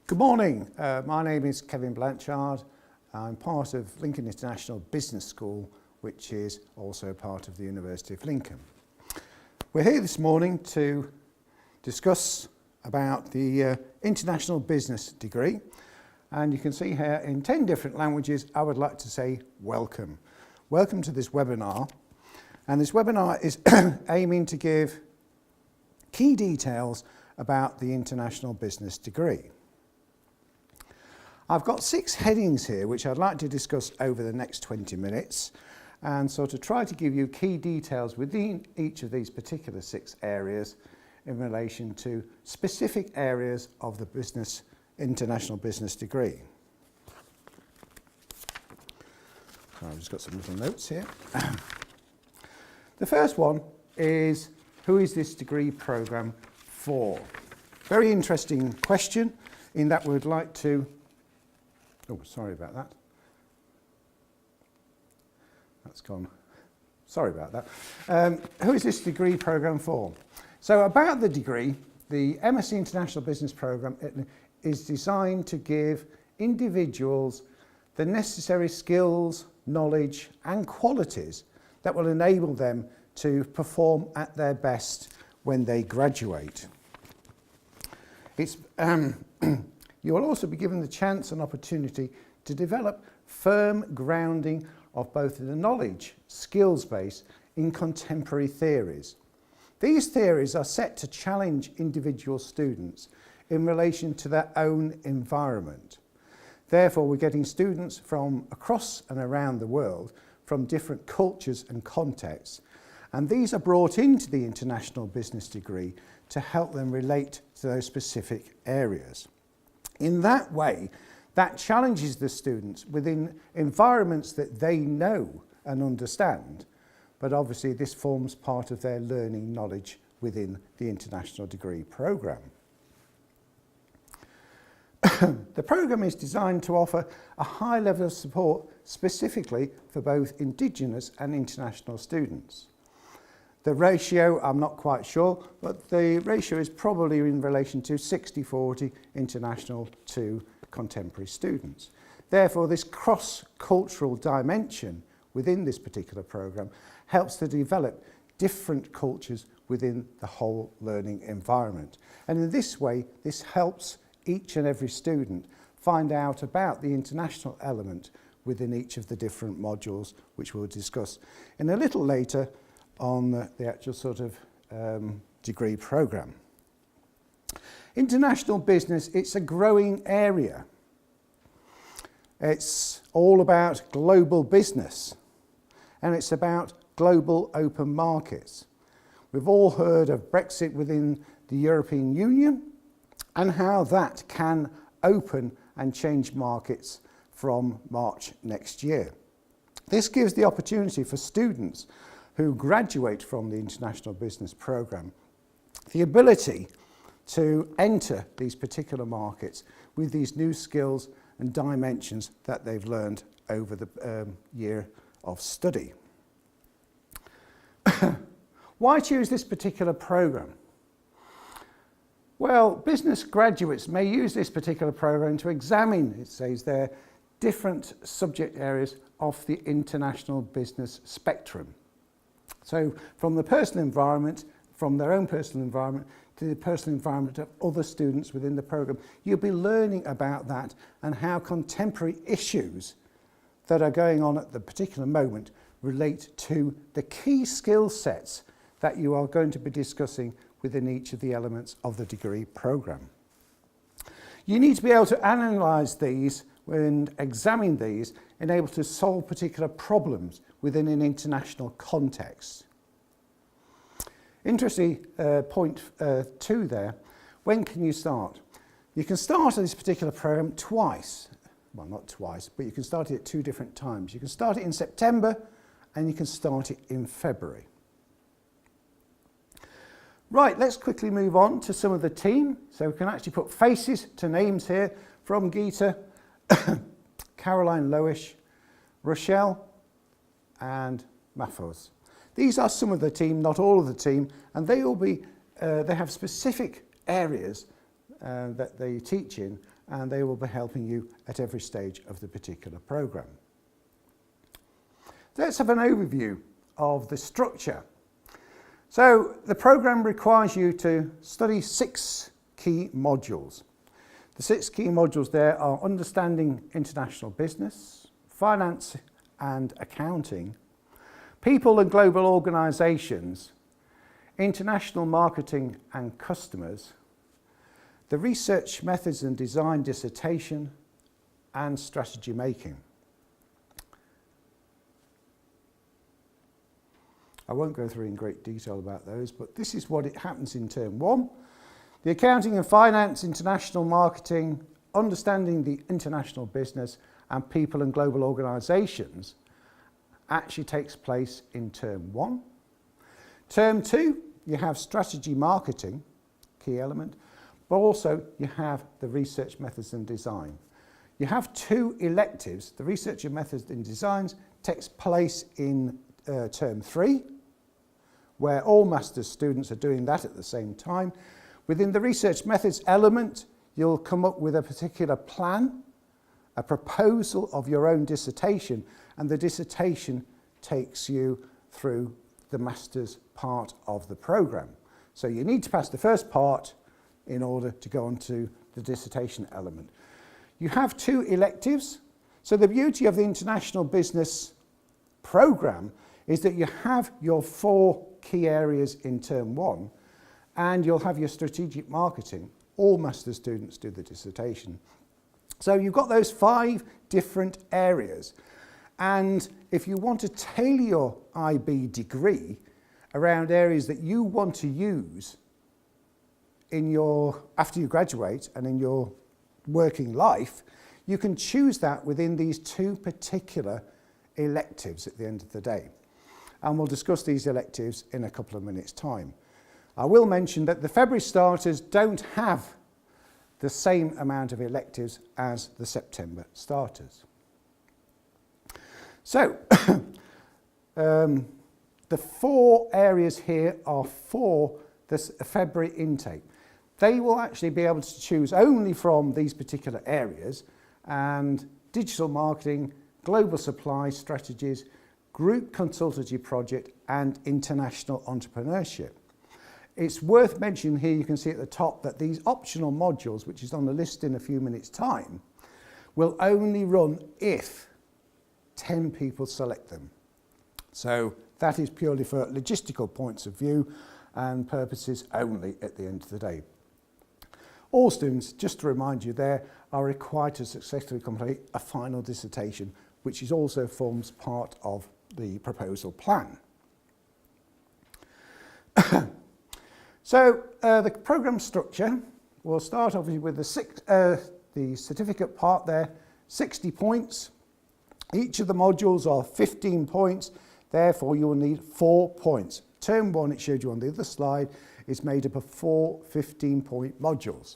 Good morning, my name is Kevin Blanchard. I'm part of Lincoln International Business School, which is also part of the University of Lincoln. We're here this morning to discuss about the International Business degree, and you can see here in 10 different languages I would like to say welcome. Welcome to this webinar, and this webinar is aiming to give key details about the International Business degree. I've got 6 headings here which I'd like to discuss over the next 20 minutes and sort of try to give you key details within each of these particular 6 areas in relation to specific areas of the International Business degree. So I've just got some little notes here. The first one is, who is this degree programme for? Very interesting question in that we'd like to... Oh, sorry about that. That's gone. Sorry about that. Who is this degree programme for? So about the degree, the MSc International Business programme is designed to give individuals the necessary skills, knowledge and qualities that will enable them to perform at their best when they graduate. It's you will also be given the chance and opportunity to develop firm grounding of both the knowledge, skills base in contemporary theories. These theories are set to challenge individual students in relation to their own environment. Therefore, we're getting students from across and around the world, from different cultures and contexts, and these are brought into the International Business degree to help them relate to those specific areas. In that way, that challenges the students within environments that they know and understand, but obviously this forms part of their learning knowledge within the International Degree programme. The programme is designed to offer a high level of support specifically for both Indigenous and international students. The ratio, I'm not quite sure, but the ratio is probably in relation to 60-40 international to contemporary students. Therefore, this cross-cultural dimension within this particular programme helps to develop different cultures within the whole learning environment. And in this way, this helps each and every student find out about the international element within each of the different modules, which we'll discuss in a little later on the actual sort of degree programme. International business, it's a growing area. It's all about global business, and it's about global open markets. We've all heard of Brexit within the European Union and how that can open and change markets from March next year. This gives the opportunity for students who graduate from the International Business programme the ability to enter these particular markets with these new skills and dimensions that they've learned over the year of study. Why choose this particular programme? Well, business graduates may use this particular programme to examine, it says there, different subject areas of the international business spectrum. So from the personal environment, from their own personal environment to the personal environment of other students within the programme, you'll be learning about that and how contemporary issues that are going on at the particular moment relate to the key skill sets that you are going to be discussing within each of the elements of the degree programme. You need to be able to analyse these and examine these and able to solve particular problems within an international context. Interesting point 2 there. When can you start? You can start this particular programme twice. Well, not twice, but you can start it at 2 different times. You can start it in September and you can start it in February. Right, let's quickly move on to some of the team. So we can actually put faces to names here from Geeta, Caroline Lowish, Rochelle and Mahfouz. These are some of the team, not all of the team, and they will be, they have specific areas that they teach in and they will be helping you at every stage of the particular programme. Let's have an overview of the structure. So the programme requires you to study 6 key modules. The 6 key modules there are understanding international business, finance and accounting, people and global organisations, international marketing and customers, the research methods and design dissertation, and strategy making. I won't go through in great detail about those, but this is what it happens in term 1. The accounting and finance, international marketing, understanding the international business and people and global organisations actually takes place in term 1. Term 2, you have strategy marketing, key element, but also you have the research methods and design. You have 2 electives. The research and methods and designs takes place in term 3, where all master's students are doing that at the same time. Within the research methods element, you'll come up with a particular plan, a proposal of your own dissertation, and the dissertation takes you through the master's part of the programme. So you need to pass the first part in order to go on to the dissertation element. You have 2 electives. So the beauty of the international business programme is that you have your 4 key areas in term 1, and you'll have your strategic marketing. All master's students do the dissertation. So you've got those 5 different areas. And if you want to tailor your IB degree around areas that you want to use after you graduate and in your working life, you can choose that within these 2 particular electives at the end of the day. And we'll discuss these electives in a couple of minutes' time. I will mention that the February starters don't have the same amount of electives as the September starters. So, the 4 areas here are for the February intake. They will actually be able to choose only from these particular areas, and digital marketing, global supply strategies, group consultancy project, and international entrepreneurship. It's worth mentioning here, you can see at the top, that these optional modules, which is on the list in a few minutes' time, will only run if 10 people select them. So that is purely for logistical points of view and purposes only at the end of the day. All students, just to remind you there, are required to successfully complete a final dissertation, which also forms part of the proposal plan. So the programme structure, we'll start obviously with the certificate part there, 60 points. Each of the modules are 15 points, therefore you will need 4 points. Term 1, it showed you on the other slide, is made up of 4 15-point modules.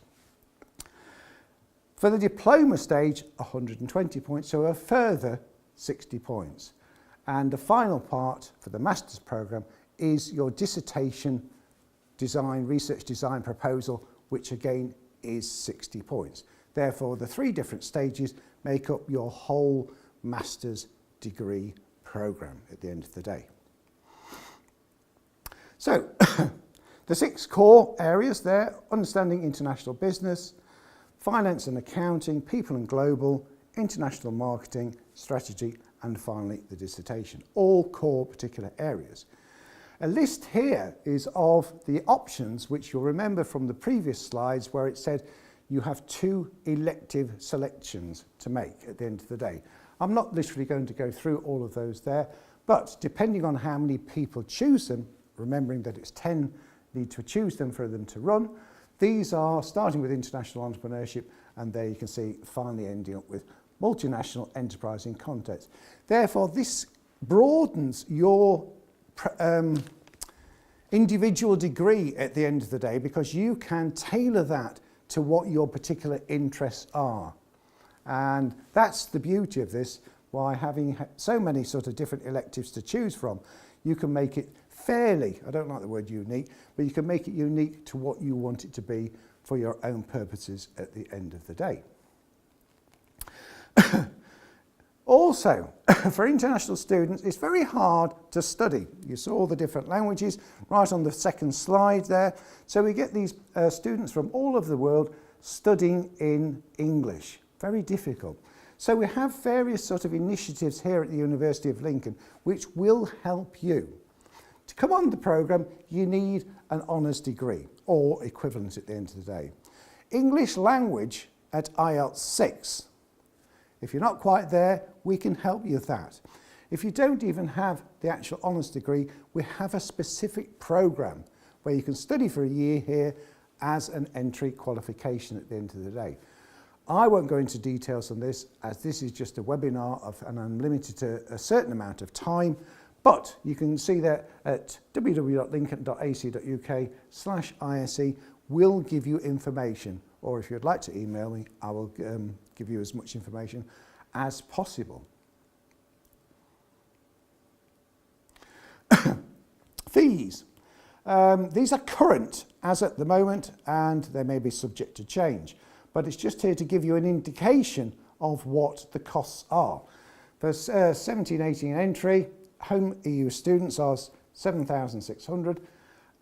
For the diploma stage, 120 points, so a further 60 points. And the final part for the master's programme is your dissertation design, research design proposal, which again is 60 points. Therefore, the 3 different stages make up your whole master's degree programme at the end of the day. So, the 6 core areas there: understanding international business, finance and accounting, people and global, international marketing, strategy, and finally the dissertation. All core particular areas. A list here is of the options, which you'll remember from the previous slides where it said you have 2 elective selections to make at the end of the day. I'm not literally going to go through all of those there, but depending on how many people choose them, remembering that it's 10 need to choose them for them to run, these are starting with international entrepreneurship, and there you can see finally ending up with multinational enterprise in context. Therefore, this broadens your individual degree at the end of the day, because you can tailor that to what your particular interests are. And that's the beauty of this. By having so many sort of different electives to choose from, you can make it fairly, I don't like the word unique, but you can make it unique to what you want it to be for your own purposes at the end of the day. Also, for international students, it's very hard to study. You saw all the different languages right on the second slide there. So we get these students from all over the world studying in English. Very difficult. So we have various sort of initiatives here at the University of Lincoln which will help you. To come on the programme, you need an honours degree or equivalent at the end of the day. English language at IELTS 6. If you're not quite there, we can help you with that. If you don't even have the actual honours degree, we have a specific programme where you can study for a year here as an entry qualification at the end of the day. I won't go into details on this as this is just a webinar and I'm limited to a certain amount of time, but you can see that at www.lincoln.ac.uk/ISE will give you information, or if you'd like to email me, I will give you as much information as possible. Fees. These are current as at the moment and they may be subject to change, but it's just here to give you an indication of what the costs are. For 17-18 entry, home EU students are 7,600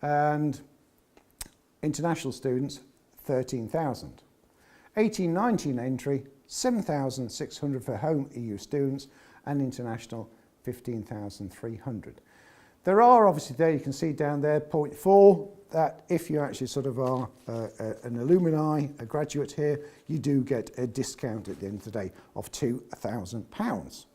and international students 13,000. 18-19 entry, 7,600 for home EU students and international 15,300. There are obviously there, you can see down there, point 4, that if you actually sort of are an alumni, a graduate here, you do get a discount at the end of the day of £2,000.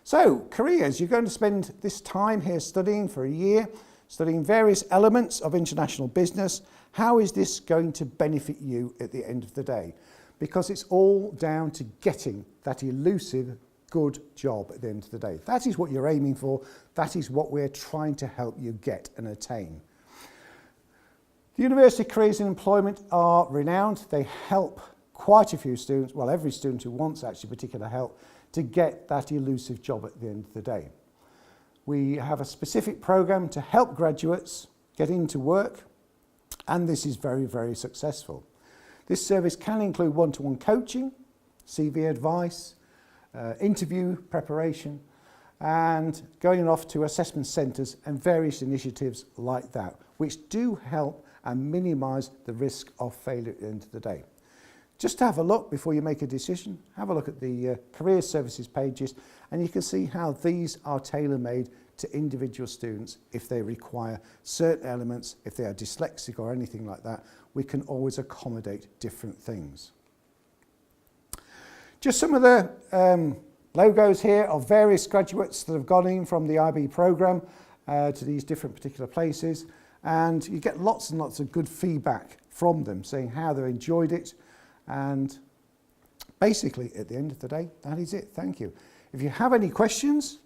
So, careers, you're going to spend this time here studying for a year, studying various elements of international business. How is this going to benefit you at the end of the day? Because it's all down to getting that elusive good job at the end of the day. That is what you're aiming for. That is what we're trying to help you get and attain. The University Careers and Employment are renowned. They help quite a few students, well, every student who wants actually particular help, to get that elusive job at the end of the day. We have a specific program to help graduates get into work, and this is very, very successful. This service can include one-to-one coaching, CV advice, interview preparation, and going off to assessment centres and various initiatives like that, which do help and minimise the risk of failure at the end of the day. Just have a look before you make a decision. Have a look at the career services pages and you can see how these are tailor-made to individual students if they require certain elements. If they are dyslexic or anything like that, we can always accommodate different things. Just some of the logos here of various graduates that have gone in from the IB programme to these different particular places, and you get lots and lots of good feedback from them saying how they enjoyed it. And basically, at the end of the day, that is it. Thank you. If you have any questions,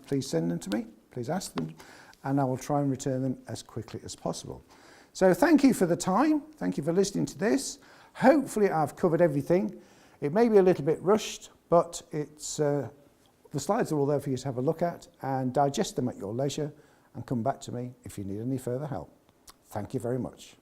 please send them to me. Please ask them, and I will try and return them as quickly as possible. So thank you for the time. Thank you for listening to this. Hopefully, I've covered everything. It may be a little bit rushed, but it's the slides are all there for you to have a look at and digest them at your leisure and come back to me if you need any further help. Thank you very much.